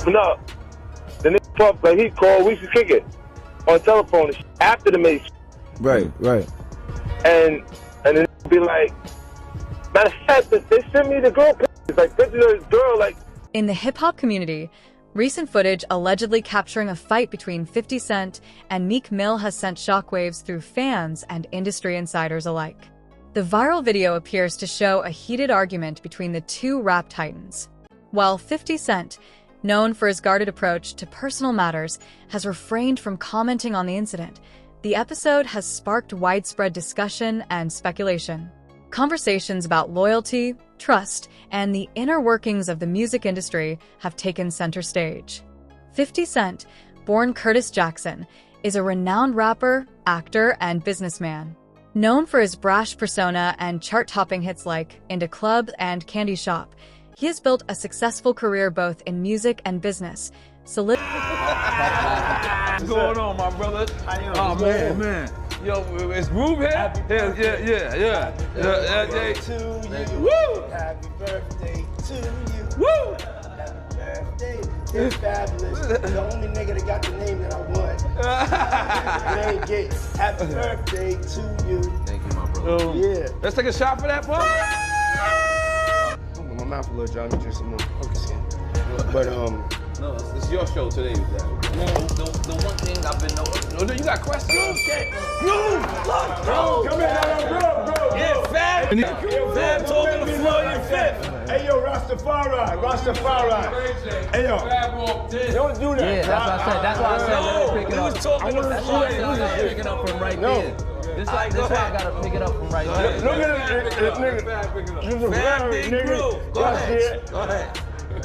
No. The nigga Puff, like, he called, we used to kick it on telephone and after the Mace. Right. And then be like, matter of fact, they sent me the girl pictures, like pictures of this girl, like. In the hip-hop community, recent footage allegedly capturing a fight between 50 Cent and Meek Mill has sent shockwaves through fans and industry insiders alike. The viral video appears to show a heated argument between the two rap titans. While 50 Cent, known for his guarded approach to personal matters, has refrained from commenting on the incident, the episode has sparked widespread discussion and speculation. Conversations about loyalty, trust, and the inner workings of the music industry have taken center stage. 50 Cent, born Curtis Jackson, is a renowned rapper, actor, and businessman. Known for his brash persona and chart-topping hits like Into Club and Candy Shop, he has built a successful career both in music and business. What's going on, my brother? Oh, man. Yo, it's Groove here? Yeah. Happy birthday to you. Woo! Happy birthday to you. Woo! Happy birthday. It's fabulous. The only nigga that got the name that I want. It ain't gay. Happy birthday to you. Thank you, my brother. Yeah. Let's take a shot for that, bro. My mouth a little dry. Let me drink some more. Okay. But, no, it's your show today, Dad. Man, the one thing I've been noticing. No, you got questions? Groove! Come here, bro. Yeah, Fab. Fab talking to Floyd and Fifth. Hey, yo, Rastafari. Hey, yo. Don't do that. Yeah, that's why I said let me pick it up. That's why I said picking up from right there. This why I gotta pick it up from right there. Look at this nigga. Fab big Groove. Go ahead.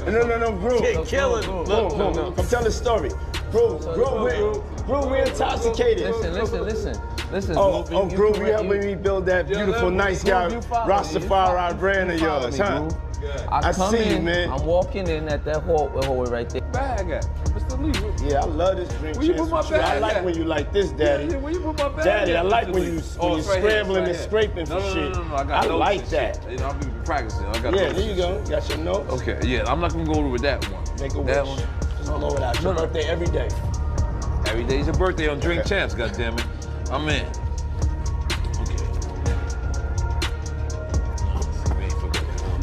No, Groove. Killing. Look. I'm telling the story. Groove, we intoxicated. Listen. Groove, you helping me build that beautiful, nice guy, Rastafari brand of yours, huh? I see you, man. I'm walking in at that hallway right there. Bag at Mr. Lee. Yeah, I love this drink. Where you put my bag I like at? When you like this, Daddy. Yeah, where you put my bag Daddy, I like when you scrambling and scraping for shit. No, I like that. You know, I'll be practicing. There you go. Got your notes? Okay, yeah, I'm not gonna go over with that one. Make a wish. That one? Just blow it out. Your birthday every day. Every day's your birthday on Drink Champs, goddammit. I'm in.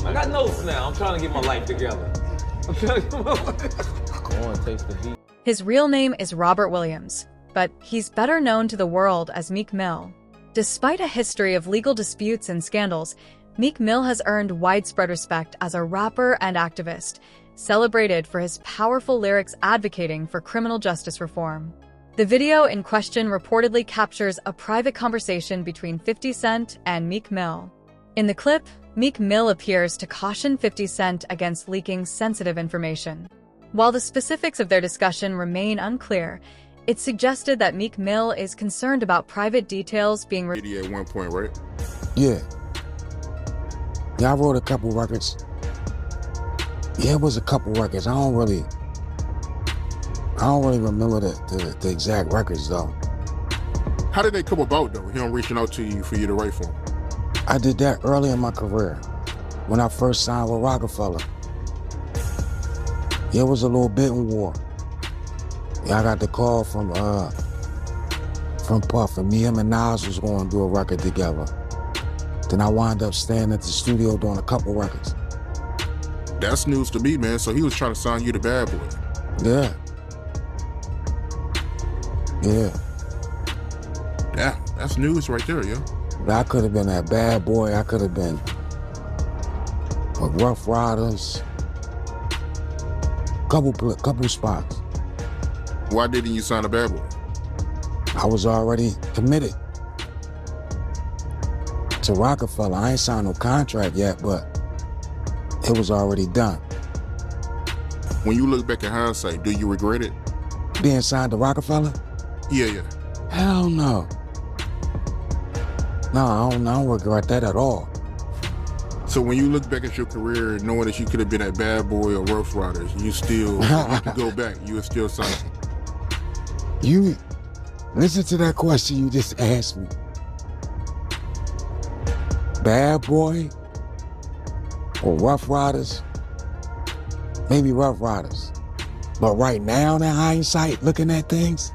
I got notes now. I'm trying to get my life together. Go on, taste the beat. His real name is Robert Williams, but he's better known to the world as Meek Mill. Despite a history of legal disputes and scandals, Meek Mill has earned widespread respect as a rapper and activist, celebrated for his powerful lyrics advocating for criminal justice reform. The video in question reportedly captures a private conversation between 50 Cent and Meek Mill. In the clip, Meek Mill appears to caution 50 Cent against leaking sensitive information. While the specifics of their discussion remain unclear, it's suggested that Meek Mill is concerned about private details being at one point, right? Yeah, I wrote a couple records. Yeah, it was a couple records. I don't really remember the exact records though. How did they come about though? Him reaching out to you for you to write for him? I did that early in my career, when I first signed with Rockefeller. Yeah, it was a little bidding war. Yeah, I got the call from Puff, and him and Nas was going to do a record together. Then I wound up staying at the studio doing a couple records. That's news to me, man. So he was trying to sign you to Bad Boy. Yeah. Yeah, that's news right there, yo. I could have been that Bad Boy. I could have been with Rough Riders. Couple spots. Why didn't you sign a Bad Boy? I was already committed to Rockefeller. I ain't signed no contract yet, but it was already done. When you look back in hindsight, do you regret it? Being signed to Rockefeller? Yeah. Hell no. No, I don't regret that at all. So when you look back at your career, knowing that you could have been at Bad Boy or Rough Riders, you still, you could go back, you would still sign. You, listen to that question you just asked me. Bad Boy or Rough Riders? Maybe Rough Riders. But right now, in hindsight, looking at things,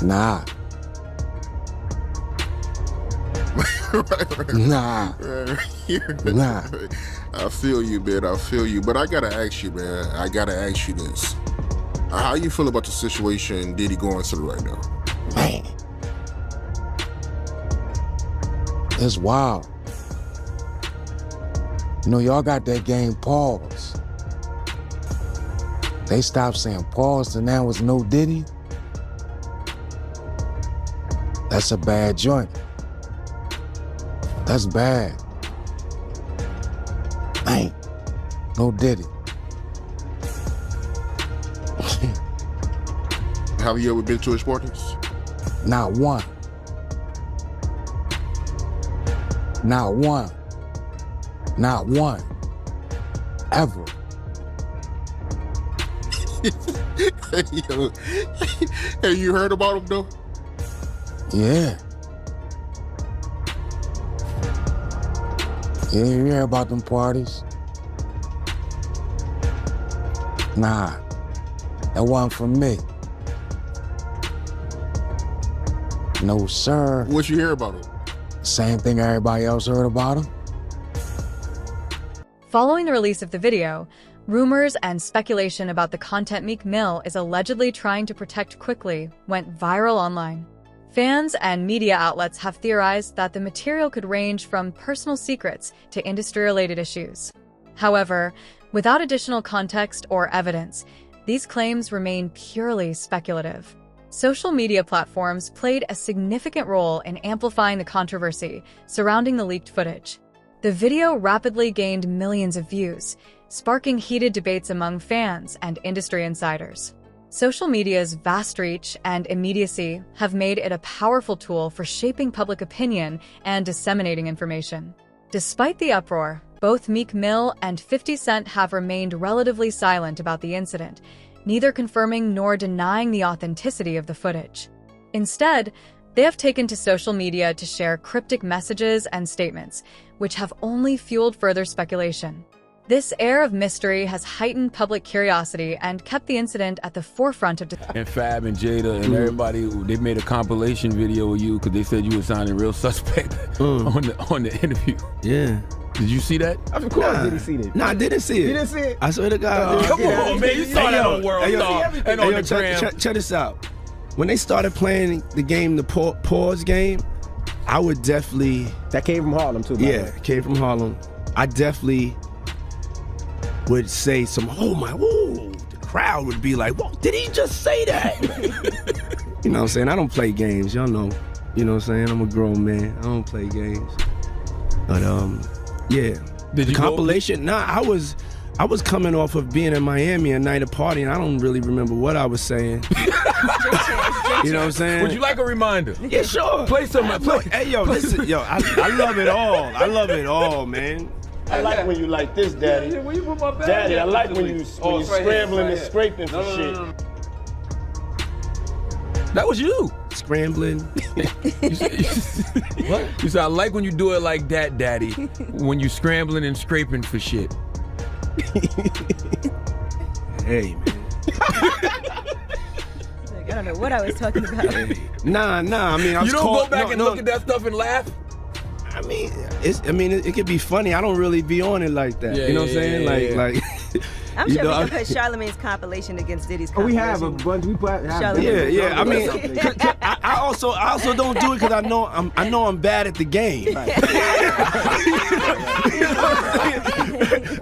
nah. Nah. Nah. I feel you, man. I feel you. But I gotta ask you, man. I gotta ask you this. How you feel about the situation Diddy going through right now? Man. It's wild. You know, y'all got that game pause. They stopped saying pause and now it's no Diddy. That's a bad joint. That's bad. Man, no Diddy. Have you ever been to his parties? Not one. Not one. Not one. Ever. Yo, have you heard about him though? Yeah. Yeah, you hear about them parties? Nah, that wasn't for me. No, sir. What you hear about him? Same thing everybody else heard about him. Following the release of the video, rumors and speculation about the content Meek Mill is allegedly trying to protect quickly went viral online. Fans and media outlets have theorized that the material could range from personal secrets to industry-related issues. However, without additional context or evidence, these claims remain purely speculative. Social media platforms played a significant role in amplifying the controversy surrounding the leaked footage. The video rapidly gained millions of views, sparking heated debates among fans and industry insiders. Social media's vast reach and immediacy have made it a powerful tool for shaping public opinion and disseminating information. Despite the uproar, both Meek Mill and 50 Cent have remained relatively silent about the incident, neither confirming nor denying the authenticity of the footage. Instead, they have taken to social media to share cryptic messages and statements, which have only fueled further speculation. This air of mystery has heightened public curiosity and kept the incident at the forefront of discussion. And Fab and Jada and everybody, they made a compilation video of you because they said you were sounding real suspect on the interview. Yeah. Did you see that? Of course, did he see it? No, I didn't see it. You didn't see it? I swear to God. Come on, man. You saw that on World Star and on the gram. Check this out. When they started playing the game, the pause game, I would definitely... That came from Harlem, too, by the way. Yeah, came from Harlem. I definitely would say some, oh my, whoa. The crowd would be like, whoa, did he just say that? You know what I'm saying? I don't play games, y'all know. You know what I'm saying? I'm a grown man. I don't play games. But, yeah. Did you compilation? Nah, I was coming off of being in Miami a night of partying. I don't really remember what I was saying. You know what I'm saying? Would you like a reminder? Yeah, sure. Play some. Hey, yo, listen, yo, I love it all. I love it all, man. I like when you like this, Daddy. Yeah, where you put my bag? Daddy, I like when you scrambling and scraping for shit. That was you. Scrambling. What? You said, I like when you do it like that, Daddy. When you scrambling and scraping for shit. Hey, man. I don't know what I was talking about. Nah. I mean, I was You don't go back and look at that stuff and laugh? I mean, it could be funny. I don't really be on it like that. You know what I'm saying? Like. I'm sure we can put Charlamagne's compilation against Diddy's compilation. We have a bunch. We put. Yeah. I mean, I also don't do it because I know I'm bad at the game.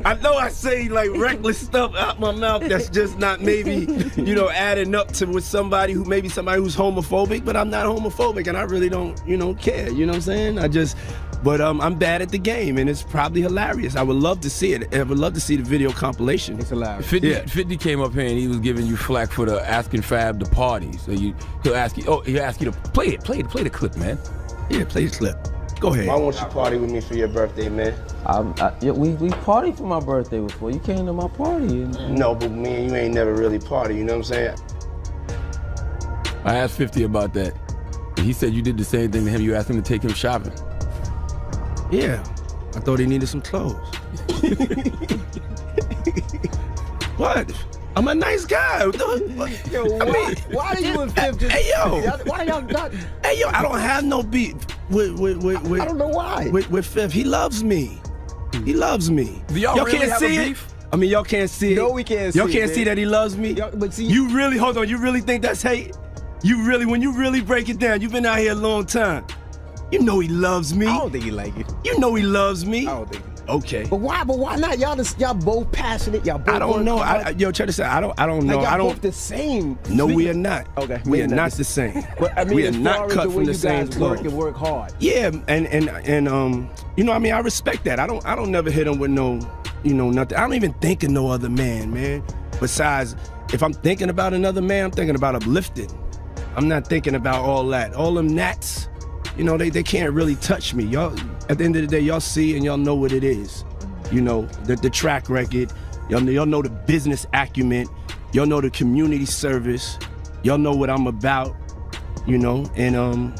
I know I say like reckless stuff out my mouth that's just not maybe adding up to with somebody who's homophobic, but I'm not homophobic and I really don't care. You know what I'm saying? But I'm bad at the game, and it's probably hilarious. I would love to see it. I would love to see the video compilation. It's hilarious. 50 came up here and he was giving you flack for the asking Fab to party. So he'll ask you to play the clip, man. Yeah, play the clip. Go ahead. Why won't you party with me for your birthday, man? We partied for my birthday before. You came to my party. No, but me and you ain't never really party. You know what I'm saying? I asked 50 about that. And he said you did the same thing to him. You asked him to take him shopping. Yeah, I thought he needed some clothes. What? I'm a nice guy. Yo, why are you and Fifth just... Hey, yo. Why y'all not... Hey, yo, I don't have no beef with I don't know why. With Fifth. He loves me. He loves me. Do y'all really can't have see a it? beef? I mean, y'all can't see it. No, we can't see it. Y'all can't see that he loves me? But see... You really, hold on, you really think that's hate? When you really break it down, you've been out here a long time. You know he loves me. I don't think he like it. You know he loves me. I don't think he... Okay. But why not? Y'all both passionate. Y'all both... I don't know. Yo, check this out. I don't know. Like I don't... both the same. No, we are not. Okay. We are not the same. But I mean, we are not cut from the same cloth. cloth. Work hard. Yeah, and you know, I mean, I respect that. I don't never hit him with no, you know, nothing. I don't even think of no other man. Besides, if I'm thinking about another man, I'm thinking about uplifting. I'm not thinking about all that. All them gnats, you know, they can't really touch me. Y'all, at the end of the day, y'all see and y'all know what it is. You know, the track record, y'all know the business acumen, y'all know the community service, y'all know what I'm about, you know, and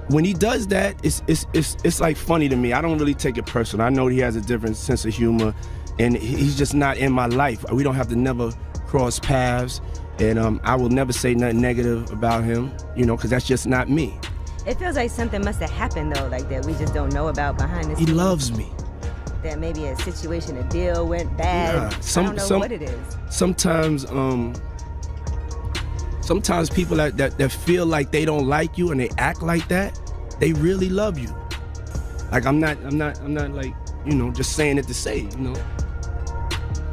when he does that, it's like funny to me. I don't really take it personal. I know he has a different sense of humor, and he's just not in my life. We don't have to never cross paths, and I will never say nothing negative about him, you know, because that's just not me. It feels like something must have happened though, like that we just don't know about behind the scenes. He loves me. That maybe a situation, a deal went bad. Nah, I don't know what it is. Sometimes people that feel like they don't like you and they act like that, they really love you. Like I'm not like, you know, just saying it to say, you know.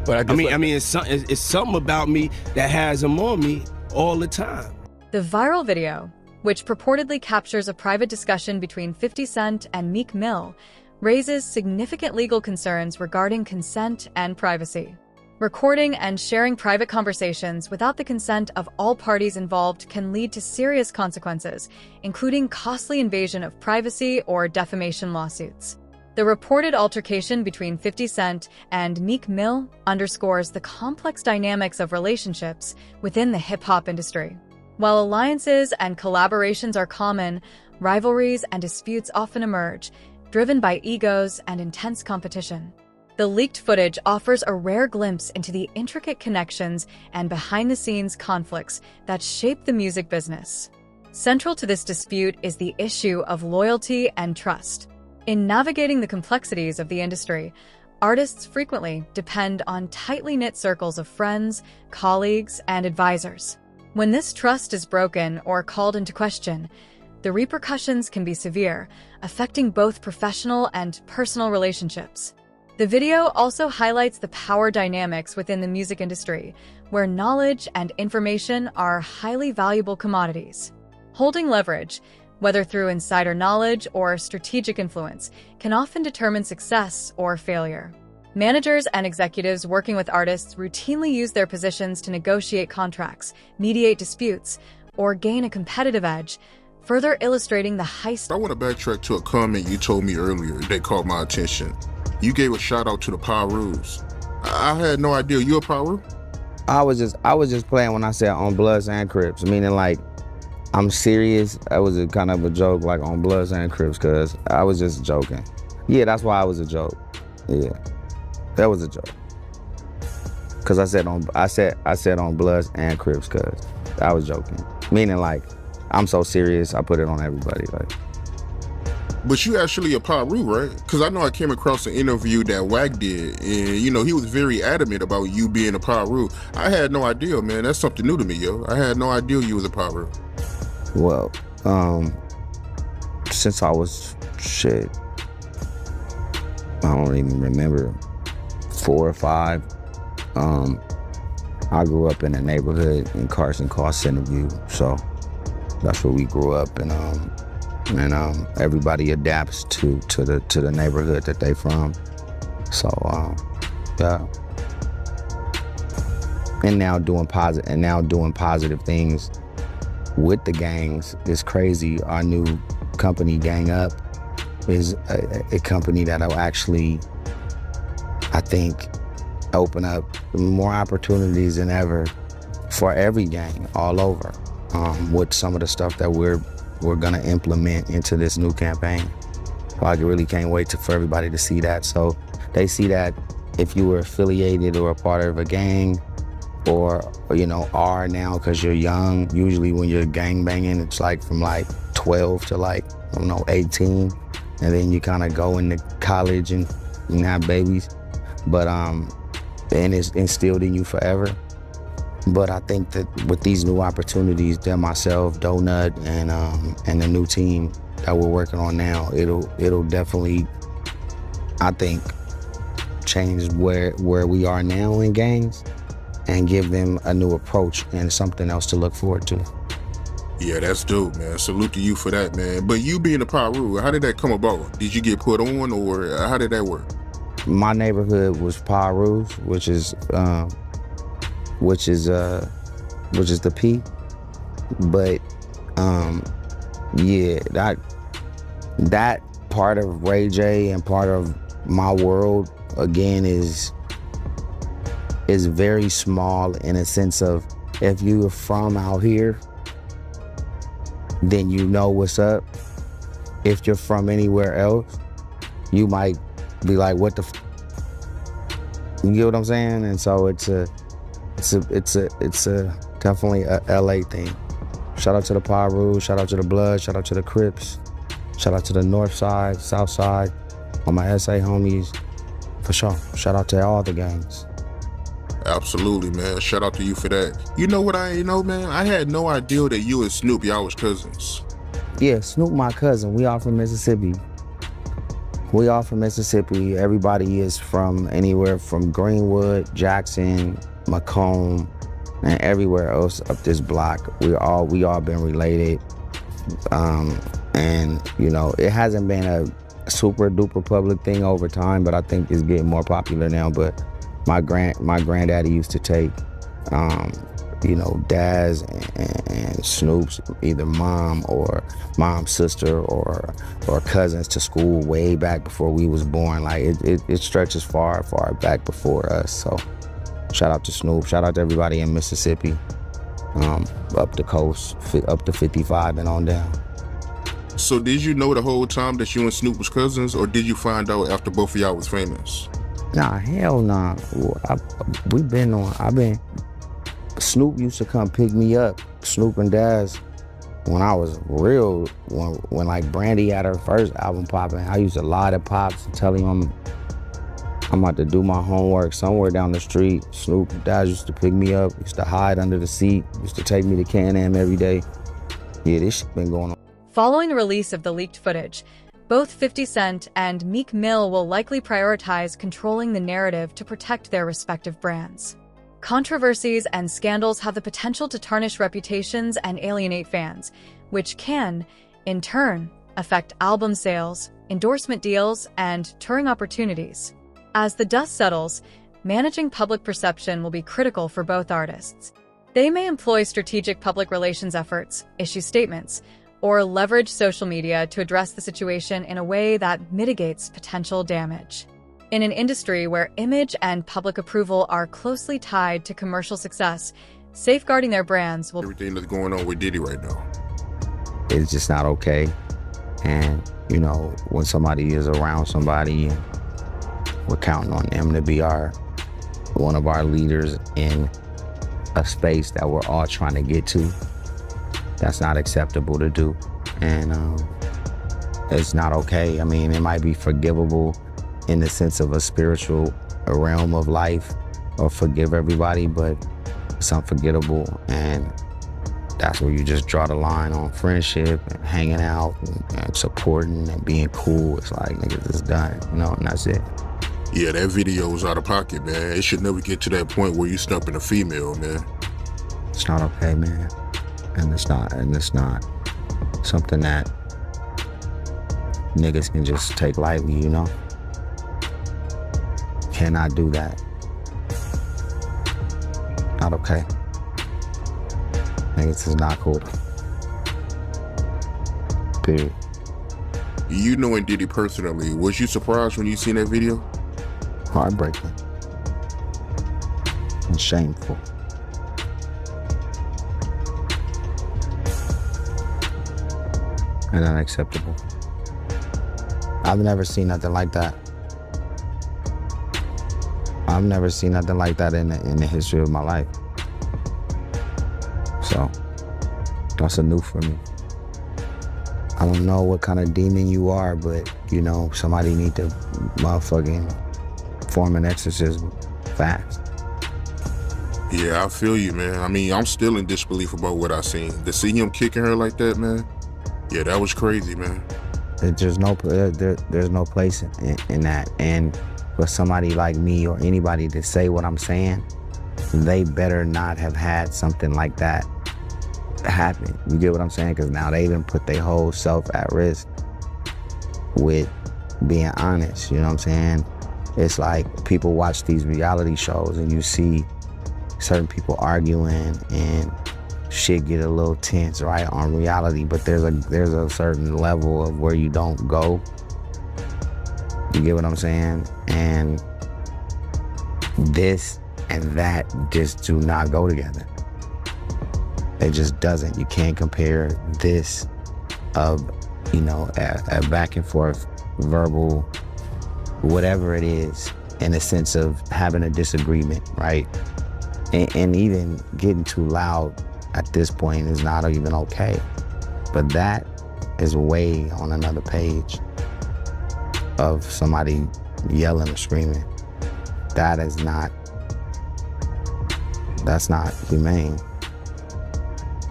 But I mean, it's something about me that has him on me all the time. The viral video, which purportedly captures a private discussion between 50 Cent and Meek Mill, raises significant legal concerns regarding consent and privacy. Recording and sharing private conversations without the consent of all parties involved can lead to serious consequences, including costly invasion of privacy or defamation lawsuits. The reported altercation between 50 Cent and Meek Mill underscores the complex dynamics of relationships within the hip-hop industry. While alliances and collaborations are common, rivalries and disputes often emerge, driven by egos and intense competition. The leaked footage offers a rare glimpse into the intricate connections and behind-the-scenes conflicts that shape the music business. Central to this dispute is the issue of loyalty and trust. In navigating the complexities of the industry, artists frequently depend on tightly knit circles of friends, colleagues, and advisors. When this trust is broken or called into question, the repercussions can be severe, affecting both professional and personal relationships. The video also highlights the power dynamics within the music industry, where knowledge and information are highly valuable commodities. Holding leverage, whether through insider knowledge or strategic influence, can often determine success or failure. Managers and executives working with artists routinely use their positions to negotiate contracts, mediate disputes, or gain a competitive edge, further illustrating the high... I want to backtrack to a comment you told me earlier that caught my attention. You gave a shout out to the Pirus. I had no idea. You a Piru? I was just playing when I said on Bloods and Crips, meaning like I'm serious. That was a kind of a joke, like on Bloods and Crips, cause I was just joking. Yeah, that's why I was a joke. Yeah, that was a joke. Cause I said on Bloods and Crips, cause I was joking. Meaning like I'm so serious, I put it on everybody. Like. But you actually a Piru, right? Because I know I came across an interview that Wack did, and you know he was very adamant about you being a Piru. I had no idea, man. That's something new to me, yo. I had no idea you was a Piru. Well, since I was shit, I don't even remember, 4 or 5. I grew up in a neighborhood in Carson called Centerview, so that's where we grew up, and everybody adapts to the neighborhood that they from. So yeah. And now doing positive things with the gangs is crazy. Our new company, Gang Up, is a company that'll actually, I think, open up more opportunities than ever for every gang all over, with some of the stuff that we're gonna implement into this new campaign. So I really can't wait for everybody to see that. So they see that if you were affiliated or a part of a gang, or you know, are now because you're young. Usually when you're gang banging, it's like from like 12 to like, I don't know, 18, and then you kind of go into college and have babies. But and it's instilled in you forever. But I think that with these new opportunities that myself, Donut, and the new team that we're working on now, it'll definitely, I think, change where we are now in gangs and give them a new approach and something else to look forward to. Yeah, that's dope, man. Salute to you for that, man. But you being a Piru, how did that come about? Did you get put on, or how did that work? My neighborhood was Pirus, which is the P. But yeah, that part of Ray J and part of my world again is very small, in a sense of, if you're from out here, then you know what's up. If you're from anywhere else, you might be like, what the you get what I'm saying? And so it's a definitely a LA thing. Shout out to the Piru, shout out to the Blood, shout out to the Crips, shout out to the North Side, South Side, all my SA homies, for sure. Shout out to all the gangs. Absolutely, man. Shout out to you for that. You know what I ain't know, man? I had no idea that you and Snoop, y'all was cousins. Yeah, Snoop my cousin. We all from Mississippi. Everybody is from anywhere from Greenwood, Jackson, Macomb, and everywhere else up this block. We all been related. And you know, it hasn't been a super duper public thing over time, but I think it's getting more popular now. But my granddaddy used to take, you know, Daz and Snoop's either mom or mom's sister or cousins to school way back before we was born. Like it stretches far back before us. So shout out to Snoop. Shout out to everybody in Mississippi, up the coast, up to 55 and on down. So did you know the whole time that you and Snoop was cousins, or did you find out after both of y'all was famous? Nah, hell nah. Snoop used to come pick me up, Snoop and Daz, when I was real, when like Brandy had her first album popping. I used to lie to Pops and tell him I'm about to do my homework somewhere down the street. Snoop and Daz used to pick me up, used to hide under the seat, used to take me to Can-Am every day. Yeah, this shit been going on. Following the release of the leaked footage, both 50 Cent and Meek Mill will likely prioritize controlling the narrative to protect their respective brands. Controversies and scandals have the potential to tarnish reputations and alienate fans, which can, in turn, affect album sales, endorsement deals, and touring opportunities. As the dust settles, managing public perception will be critical for both artists. They may employ strategic public relations efforts, issue statements, or leverage social media to address the situation in a way that mitigates potential damage. In an industry where image and public approval are closely tied to commercial success, safeguarding their brands will... Everything that's going on with Diddy right now. It's just not okay. And, you know, when somebody is around somebody, and we're counting on them to be one of our leaders in a space that we're all trying to get to, that's not acceptable to do. And it's not okay. I mean, it might be forgivable in the sense of a spiritual realm of life, or forgive everybody, but it's unforgettable. And that's where you just draw the line on friendship and hanging out and supporting and being cool. It's like, niggas, it's done, you know, and that's it. Yeah, that video was out of pocket, man. It should never get to that point where you stumping a female, man. It's not okay, man. And it's not something that niggas can just take lightly, you know? Cannot do that. Not okay. Niggas is not cool. Period. You knowing Diddy personally, was you surprised when you seen that video? Heartbreaking. And shameful. And unacceptable. I've never seen nothing like that. I've never seen nothing like that in the history of my life. So that's a new for me. I don't know what kind of demon you are, but you know, somebody need to motherfucking form an exorcism fast. Yeah, I feel you, man. I mean, I'm still in disbelief about what I seen. To see him kicking her like that, man. Yeah, that was crazy, man. There's no place in that. And for somebody like me or anybody to say what I'm saying, they better not have had something like that happen. You get what I'm saying? Because now they even put their whole self at risk with being honest. You know what I'm saying? It's like people watch these reality shows and you see certain people arguing and shit get a little tense, right, on reality, but there's a certain level of where you don't go. You get what I'm saying? And this and that just do not go together. It just doesn't. You can't compare this of, you know, a back and forth verbal, whatever it is, in the sense of having a disagreement, right? And even getting too loud at this point is not even okay. But that is way on another page of somebody yelling or screaming. That's not humane.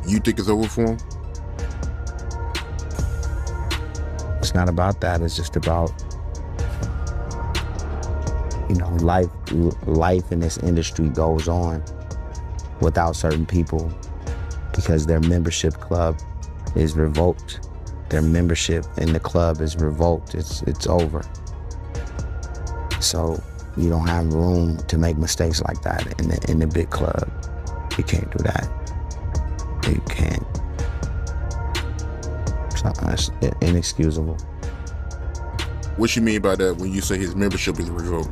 You think it's over for him? It's not about that. It's just about, you know, life in this industry goes on without certain people because their membership club is revoked. Their membership in the club is revoked. It's over. So you don't have room to make mistakes like that in the big club. You can't do that. You can't. It's inexcusable. What you mean by that when you say his membership is revoked?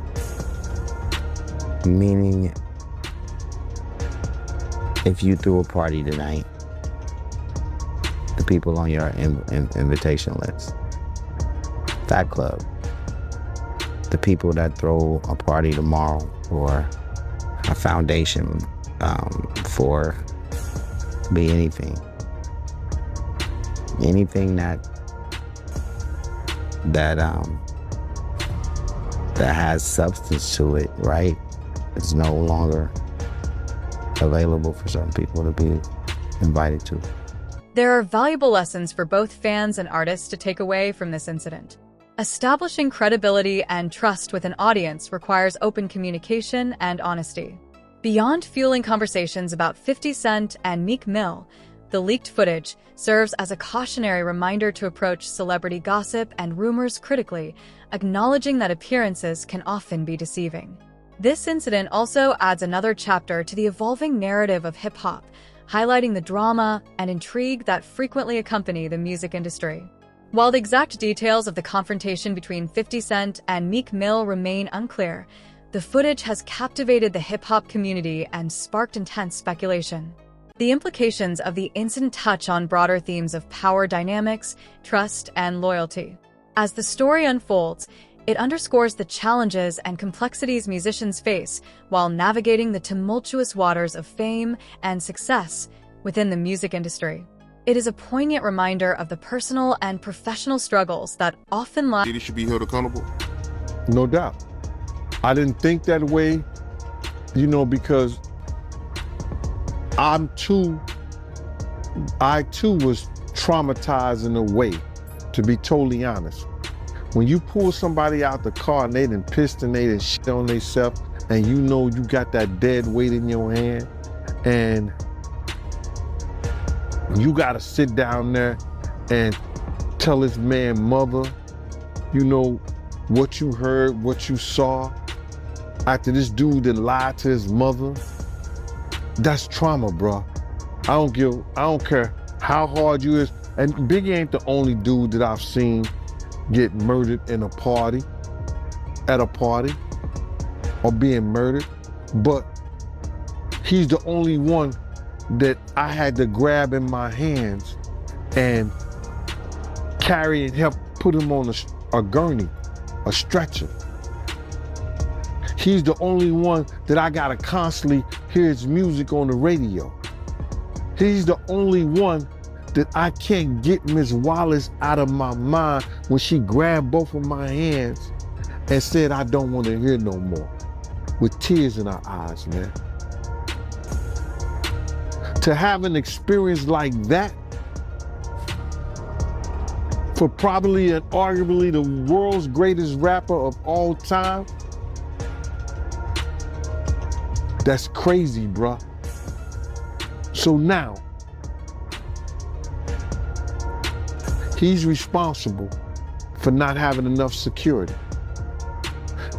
Meaning, if you threw a party tonight, the people on your invitation list, that club, the people that throw a party tomorrow or a foundation for be anything that has substance to it, right? It's no longer available for certain people to be invited to. There are valuable lessons for both fans and artists to take away from this incident. Establishing credibility and trust with an audience requires open communication and honesty. Beyond fueling conversations about 50 Cent and Meek Mill, the leaked footage serves as a cautionary reminder to approach celebrity gossip and rumors critically, acknowledging that appearances can often be deceiving. This incident also adds another chapter to the evolving narrative of hip-hop, highlighting the drama and intrigue that frequently accompany the music industry. While the exact details of the confrontation between 50 Cent and Meek Mill remain unclear, the footage has captivated the hip-hop community and sparked intense speculation. The implications of the incident touch on broader themes of power dynamics, trust, and loyalty. As the story unfolds, it underscores the challenges and complexities musicians face while navigating the tumultuous waters of fame and success within the music industry. It is a poignant reminder of the personal and professional struggles that often lie. Diddy should be held accountable? No doubt. I didn't think that way, you know, because I too was traumatized in a way, to be totally honest. When you pull somebody out the car and they done pissed and they done shit on themselves, and you know you got that dead weight in your hand, and you gotta sit down there and tell this man mother, you know, what you heard, what you saw, after this dude that lied to his mother. That's trauma, bro. I don't care how hard you is. And Biggie ain't the only dude that I've seen get murdered in a party, at a party, or being murdered. But he's the only one that I had to grab in my hands and carry and help put him on a gurney, a stretcher. He's the only one that I gotta constantly hear his music on the radio. He's the only one that I can't get Miss Wallace out of my mind when she grabbed both of my hands and said, I don't want to hear no more, with tears in her eyes, man. To have an experience like that, for probably and arguably the world's greatest rapper of all time, that's crazy, bruh. So now, he's responsible for not having enough security.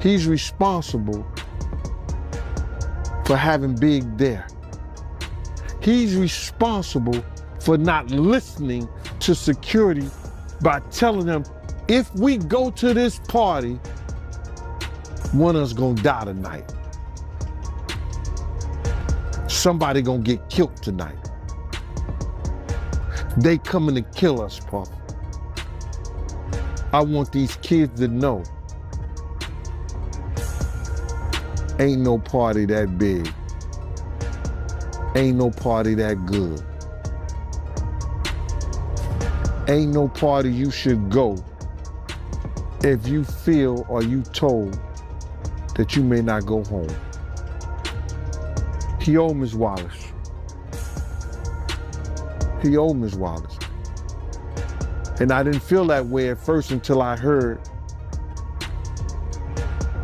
He's responsible for having Big there. He's responsible for not listening to security by telling them, if we go to this party, one of us gonna die tonight. Somebody gonna get killed tonight. They coming to kill us, Puff. I want these kids to know, ain't no party that big. Ain't no party that good. Ain't no party you should go if you feel or you told that you may not go home. He owed Ms. Wallace. He owed Ms. Wallace. And I didn't feel that way at first until I heard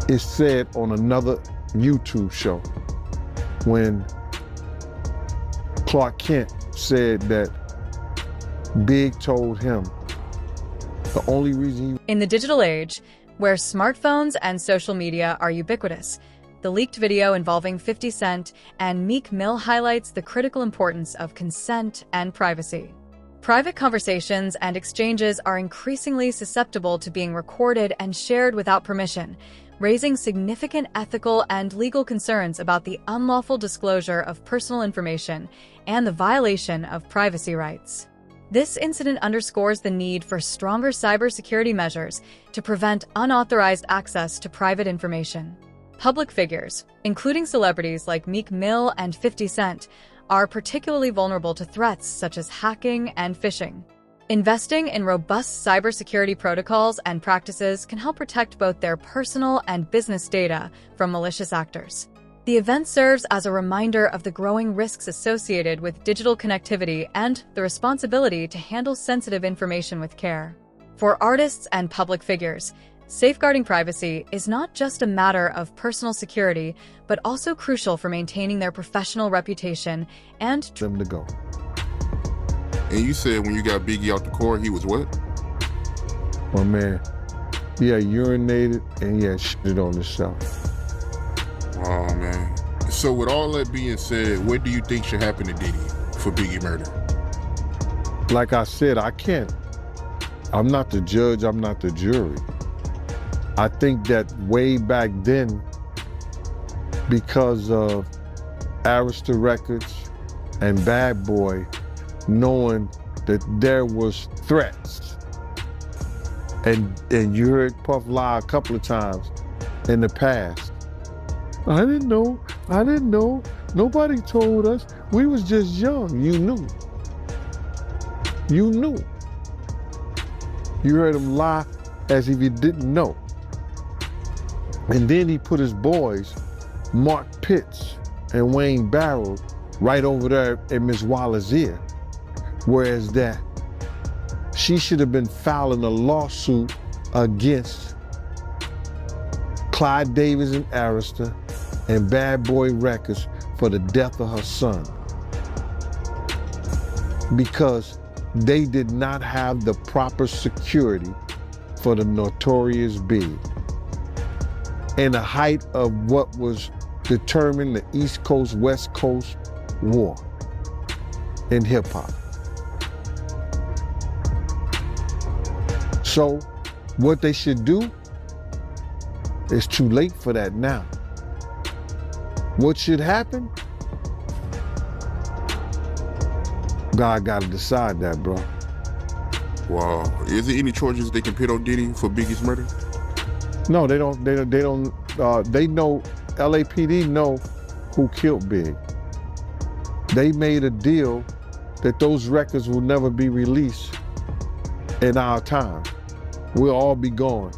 it said on another YouTube show when Clark Kent said that Big told him the only reason he... In the digital age, where smartphones and social media are ubiquitous, the leaked video involving 50 Cent and Meek Mill highlights the critical importance of consent and privacy. Private conversations and exchanges are increasingly susceptible to being recorded and shared without permission, raising significant ethical and legal concerns about the unlawful disclosure of personal information and the violation of privacy rights. This incident underscores the need for stronger cybersecurity measures to prevent unauthorized access to private information. Public figures, including celebrities like Meek Mill and 50 Cent, are particularly vulnerable to threats such as hacking and phishing. Investing in robust cybersecurity protocols and practices can help protect both their personal and business data from malicious actors. The event serves as a reminder of the growing risks associated with digital connectivity and the responsibility to handle sensitive information with care. For artists and public figures, safeguarding privacy is not just a matter of personal security, but also crucial for maintaining their professional reputation and them to go. And you said when you got Biggie out the court, he was what? My man, he had urinated and he had shit on himself. Oh man. So with all that being said, what do you think should happen to Diddy for Biggie murder? Like I said, I'm not the judge, I'm not the jury. I think that way back then, because of Arista Records and Bad Boy, knowing that there was threats, and you heard Puff lie a couple of times in the past. I didn't know, nobody told us, we was just young. You knew. You heard him lie as if he didn't know. And then he put his boys, Mark Pitts and Wayne Barrow, right over there in Ms. Waller's ear. Whereas that, she should have been filing a lawsuit against Clyde Davis and Arista and Bad Boy Records for the death of her son. Because they did not have the proper security for the Notorious Big. In the height of what was determined the East Coast, West Coast war in hip hop. So what they should do, it's too late for that now. What should happen? God gotta decide that, bro. Wow. Is there any charges they can put on Diddy for Biggie's murder? No, they don't they know, LAPD know who killed Big. They made a deal that those records will never be released in our time. We'll all be gone.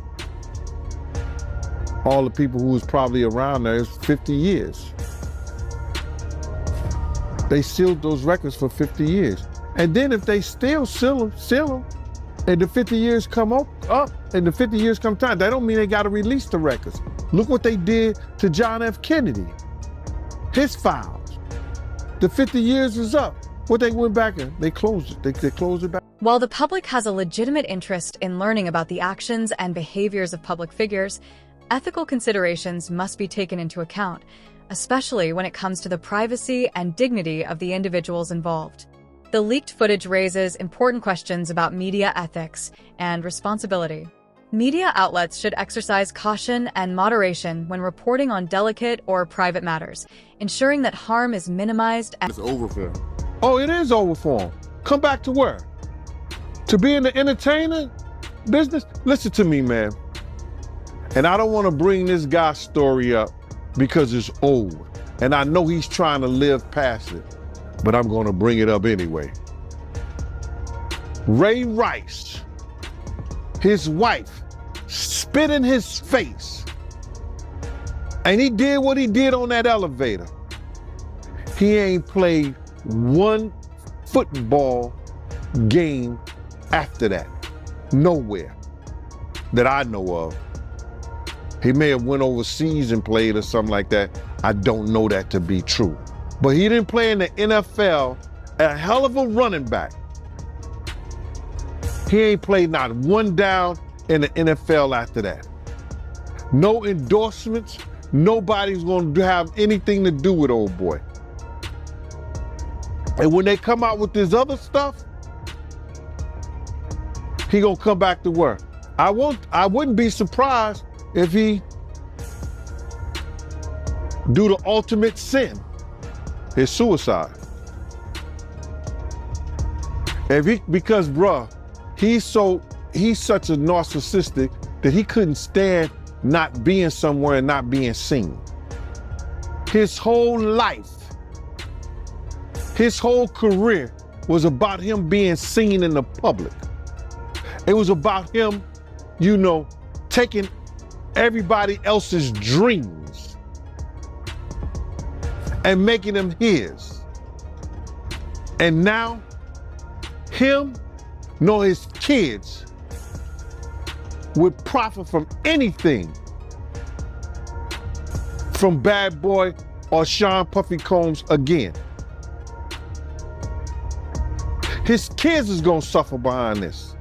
All the people who was probably around there is 50 years. They sealed those records for 50 years. And then if they still seal them, and the 50 years come up, and the 50 years come time, that don't mean they gotta release the records. Look what they did to John F. Kennedy, his files. The 50 years is up. What they went back and they closed it. They closed it back. While the public has a legitimate interest in learning about the actions and behaviors of public figures, ethical considerations must be taken into account, especially when it comes to the privacy and dignity of the individuals involved. The leaked footage raises important questions about media ethics and responsibility. Media outlets should exercise caution and moderation when reporting on delicate or private matters, ensuring that harm is minimized and— It's over for him. Oh, it is over for him. Come back to where? To be in the entertainment business? Listen to me, man. And I don't want to bring this guy's story up because it's old. And I know he's trying to live past it, but I'm going to bring it up anyway. Ray Rice, his wife, spit in his face. And he did what he did on that elevator. He ain't played one football game after that. Nowhere that I know of. He may have went overseas and played or something like that. I don't know that to be true. But he didn't play in the NFL, a hell of a running back. He ain't played not one down in the NFL after that. No endorsements. Nobody's going to have anything to do with old boy. And when they come out with this other stuff, he gonna come back to work. I wouldn't be surprised if he do the ultimate sin, his suicide. Because bruh, he's such a narcissistic that he couldn't stand not being somewhere and not being seen. His whole life, his whole career was about him being seen in the public. It was about him, taking everybody else's dreams and making them his. And now, him nor his kids would profit from anything from Bad Boy or Sean Puffy Combs again. His kids is gonna suffer behind this.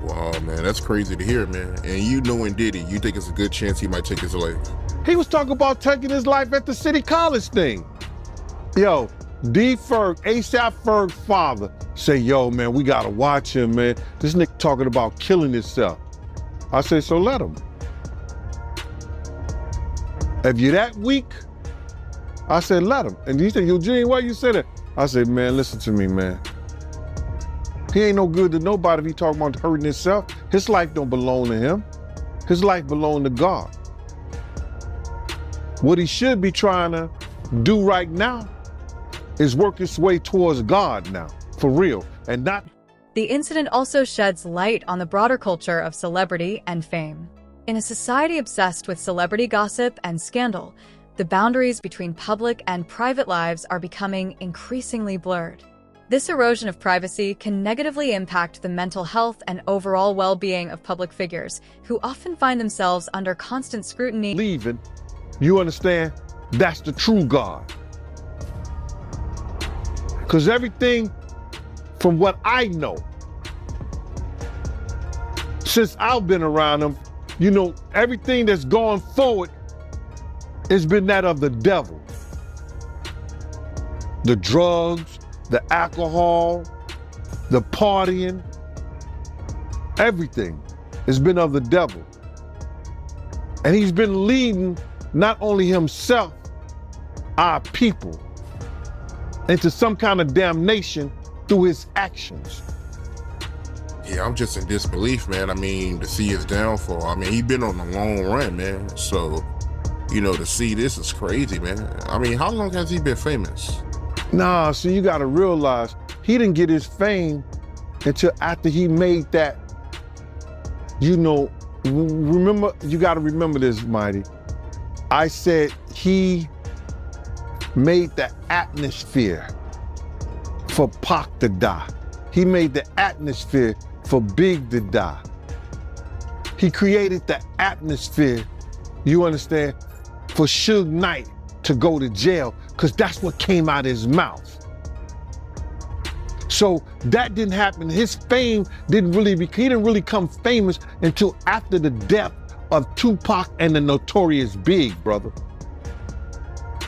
Wow, man, that's crazy to hear, man. And you knowing Diddy, you think it's a good chance he might take his life? He was talking about taking his life at the City College thing. Yo, D. Ferg, ASAP Ferg father, say, yo, man, we gotta watch him, man. This nigga talking about killing himself. I say, so let him. If you're that weak, I said, let him. And he said, Eugene, why you say that? I said, man, listen to me, man. He ain't no good to nobody if he talking about hurting himself. His life don't belong to him. His life belong to God. What he should be trying to do right now is work his way towards God now, for real, and not— The incident also sheds light on the broader culture of celebrity and fame. In a society obsessed with celebrity gossip and scandal, the boundaries between public and private lives are becoming increasingly blurred. This erosion of privacy can negatively impact the mental health and overall well-being of public figures, who often find themselves under constant scrutiny. Leaving, you understand? That's the true God. Because everything from what I know, since I've been around him, everything that's gone forward has been that of the devil. The drugs, the alcohol, the partying, everything has been of the devil. And he's been leading not only himself, our people, into some kind of damnation through his actions. Yeah, I'm just in disbelief, man. I mean, to see his downfall. I mean, he been on a long run, man. So, you know, to see this is crazy, man. I mean, how long has he been famous? Nah, so you gotta realize, he didn't get his fame until after he made that, you know, remember, you gotta remember this, Mighty. I said he made the atmosphere for Pac to die. He made the atmosphere for Big to die. He created the atmosphere, you understand, for Suge Knight to go to jail, because that's what came out of his mouth. So that didn't happen. His fame he didn't really come famous until after the death of Tupac and the Notorious Big, brother.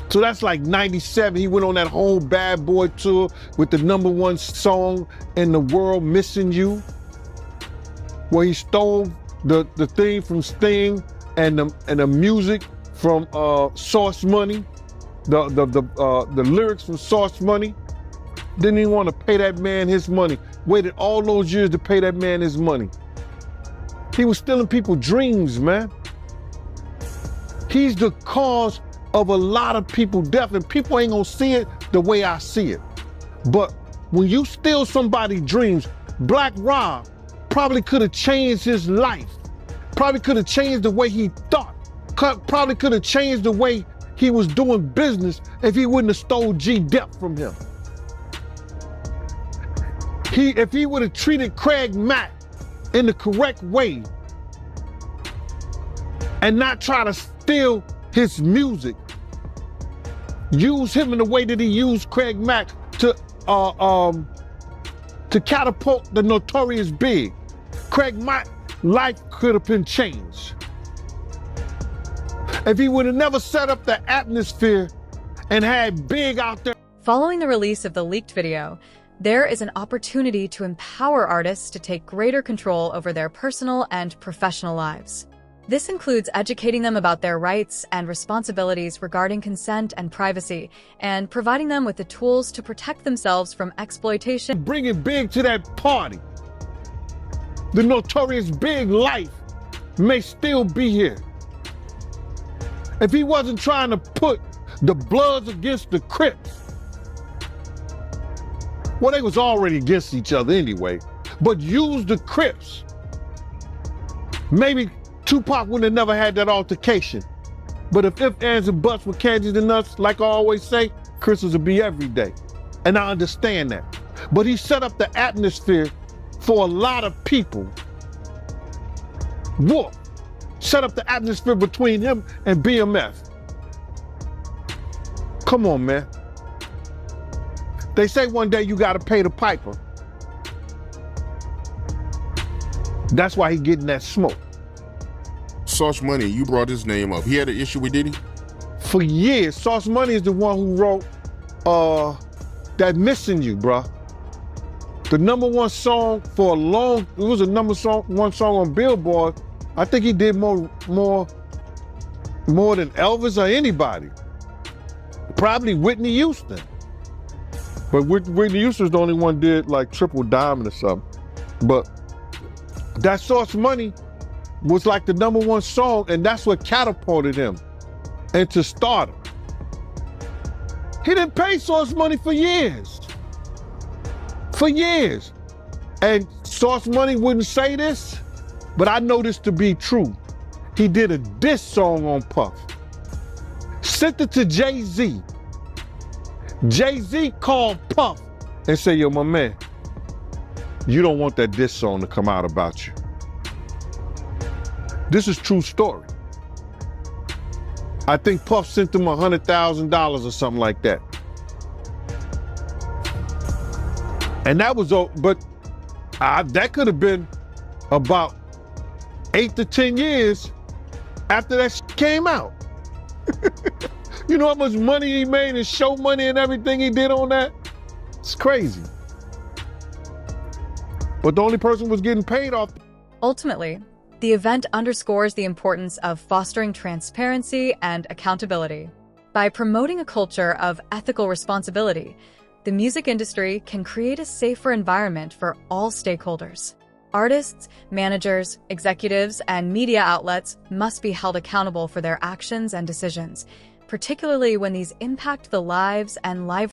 So that's like 97. He went on that whole Bad Boy tour with the #1 song in the world, Missing You, where he stole the theme from Sting and the music from Source Money, the lyrics from Source Money. Didn't even want to pay that man his money. Waited all those years to pay that man his money. He was stealing people's dreams, man. He's the cause of a lot of people's death, and people ain't gonna see it the way I see it. But when you steal somebody's dreams, Black Rob probably could have changed his life. Probably could have changed the way he thought. Probably could have changed the way he was doing business if he wouldn't have stole G-Dep from him. If he would have treated Craig Mack in the correct way and not try to steal his music, use him in the way that he used Craig Mack to catapult the Notorious Big, Craig Mack's life could have been changed. If he would have never set up the atmosphere and had Big out there. Following the release of the leaked video, there is an opportunity to empower artists to take greater control over their personal and professional lives. This includes educating them about their rights and responsibilities regarding consent and privacy, and providing them with the tools to protect themselves from exploitation. Bringing Big to that party. The Notorious Big life may still be here. If he wasn't trying to put the Bloods against the Crips, well, they was already against each other anyway, but use the Crips, maybe Tupac would have never had that altercation. But if ands, and buts were candies and nuts, like I always say, Christmas would be every day. And I understand that. But he set up the atmosphere for a lot of people. Wolf set up the atmosphere between him and BMF. Come on, man. They say one day you gotta pay the piper. That's why he getting that smoke. Sauce Money, you brought his name up. He had an issue with Diddy? For years, Sauce Money is the one who wrote that Missing You, bruh. The #1 song for a long, it was a #1 song on Billboard. I think he did more than Elvis or anybody. Probably Whitney Houston. But Whitney Houston's the only one did like Triple Diamond or something. But that Sauce Money was like the #1 song, and that's what catapulted him into stardom. He didn't pay Sauce Money for years. For years. And Sauce Money wouldn't say this, but I know this to be true. He did a diss song on Puff. Sent it to Jay-Z. Jay-Z called Puff and said, yo, my man, you don't want that diss song to come out about you. This is true story. I think Puff sent him $100,000 or something like that. And that was, but that could have been about 8 to 10 years after that came out. You know how much money he made and show money and everything he did on that? It's crazy. But the only person was getting paid off. Ultimately, the event underscores the importance of fostering transparency and accountability. By promoting a culture of ethical responsibility, the music industry can create a safer environment for all stakeholders. Artists, managers, executives, and media outlets must be held accountable for their actions and decisions, particularly when these impact the lives and livelihoods